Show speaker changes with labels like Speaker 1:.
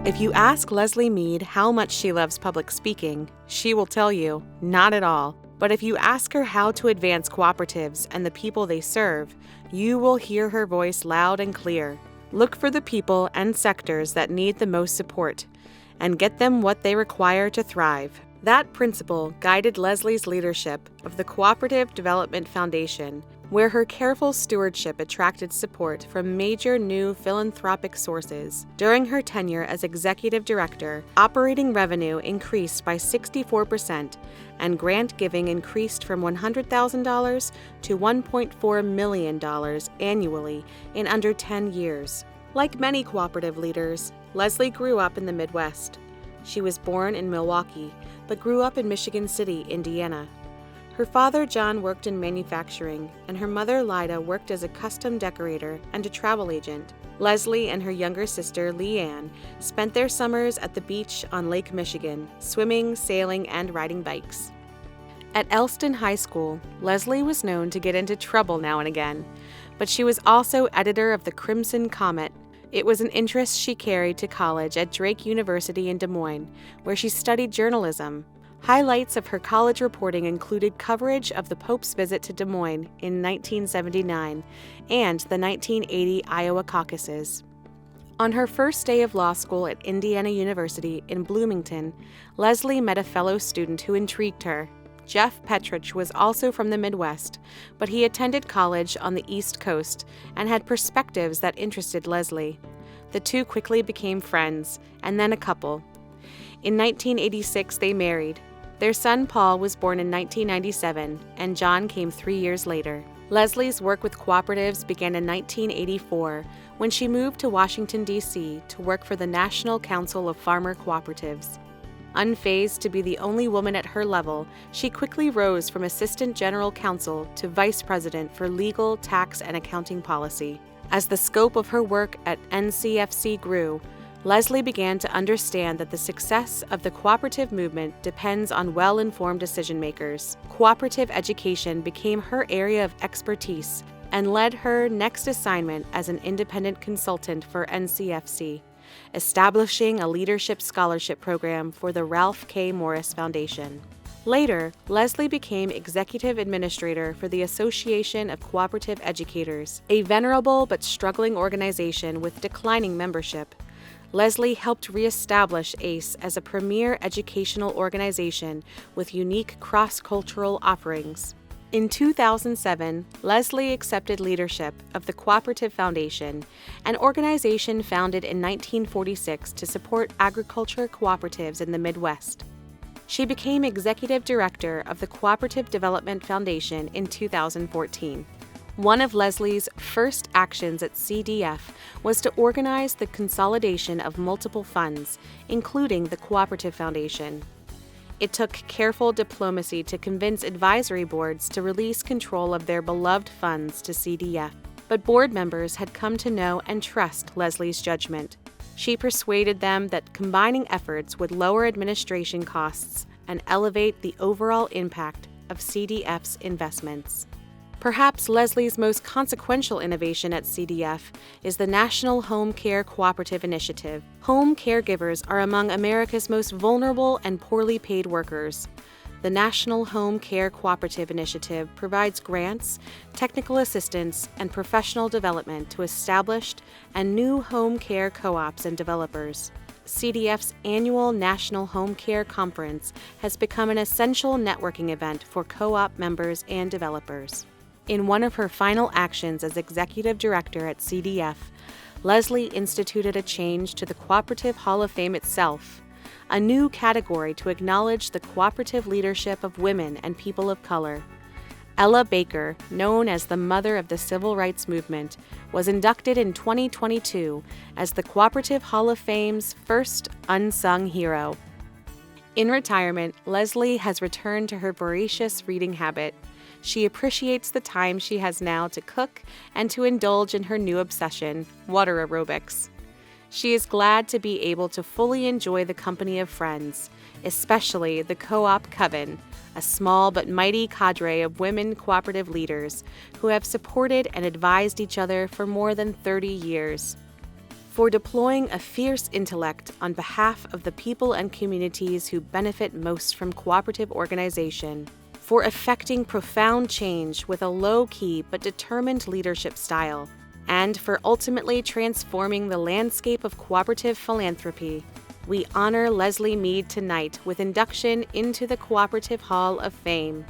Speaker 1: If you ask Leslie Mead how much she loves public speaking, she will tell you, not at all. But if you ask her how to advance cooperatives and the people they serve, you will hear her voice loud and clear. Look for the people and sectors that need the most support, and get them what they require to thrive. That principle guided Leslie's leadership of the Cooperative Development Foundation, where her careful stewardship attracted support from major new philanthropic sources. During her tenure as executive director, operating revenue increased by 64%, and grant giving increased from $100,000 to $1.4 million annually in under 10 years. Like many cooperative leaders, Leslie grew up in the Midwest. She was born in Milwaukee, but grew up in Michigan City, Indiana. Her father, John, worked in manufacturing, and her mother, Lida, worked as a custom decorator and a travel agent. Leslie and her younger sister, Leanne, spent their summers at the beach on Lake Michigan, swimming, sailing, and riding bikes. At Elston High School, Leslie was known to get into trouble now and again, but she was also editor of the Crimson Comet. It was an interest she carried to college at Drake University in Des Moines, where she studied journalism. Highlights of her college reporting included coverage of the Pope's visit to Des Moines in 1979 and the 1980 Iowa caucuses. On her first day of law school at Indiana University in Bloomington, Leslie met a fellow student who intrigued her. Jeff Petrich was also from the Midwest, but he attended college on the East Coast and had perspectives that interested Leslie. The two quickly became friends, and then a couple. In 1986, they married. Their son Paul was born in 1997, and John came 3 years later. Leslie's work with cooperatives began in 1984, when she moved to Washington, D.C. to work for the National Council of Farmer Cooperatives. Unfazed to be the only woman at her level, she quickly rose from Assistant General Counsel to Vice President for Legal, Tax, and Accounting Policy. As the scope of her work at NCFC grew, Leslie began to understand that the success of the cooperative movement depends on well-informed decision-makers. Cooperative education became her area of expertise and led her next assignment as an independent consultant for NCFC, establishing a leadership scholarship program for the Ralph K. Morris Foundation. Later, Leslie became executive administrator for the Association of Cooperative Educators, a venerable but struggling organization with declining membership. Leslie helped reestablish ACE as a premier educational organization with unique cross-cultural offerings. In 2007, Leslie accepted leadership of the Cooperative Foundation, an organization founded in 1946 to support agriculture cooperatives in the Midwest. She became executive director of the Cooperative Development Foundation in 2014. One of Leslie's first actions at CDF was to organize the consolidation of multiple funds, including the Cooperative Foundation. It took careful diplomacy to convince advisory boards to release control of their beloved funds to CDF, but board members had come to know and trust Leslie's judgment. She persuaded them that combining efforts would lower administration costs and elevate the overall impact of CDF's investments. Perhaps Leslie's most consequential innovation at CDF is the National Home Care Cooperative Initiative. Home caregivers are among America's most vulnerable and poorly paid workers. The National Home Care Cooperative Initiative provides grants, technical assistance, and professional development to established and new home care co-ops and developers. CDF's annual National Home Care Conference has become an essential networking event for co-op members and developers. In one of her final actions as executive director at CDF, Leslie instituted a change to the Cooperative Hall of Fame itself, a new category to acknowledge the cooperative leadership of women and people of color. Ella Baker, known as the mother of the Civil Rights Movement, was inducted in 2022 as the Cooperative Hall of Fame's first unsung hero. In retirement, Leslie has returned to her voracious reading habit. She appreciates the time she has now to cook and to indulge in her new obsession, water aerobics. She is glad to be able to fully enjoy the company of friends, especially the Co-op Coven, a small but mighty cadre of women cooperative leaders who have supported and advised each other for more than 30 years. for deploying a fierce intellect on behalf of the people and communities who benefit most from cooperative organization, for effecting profound change with a low-key but determined leadership style, and for ultimately transforming the landscape of cooperative philanthropy. We honor Leslie Mead tonight with induction into the Cooperative Hall of Fame.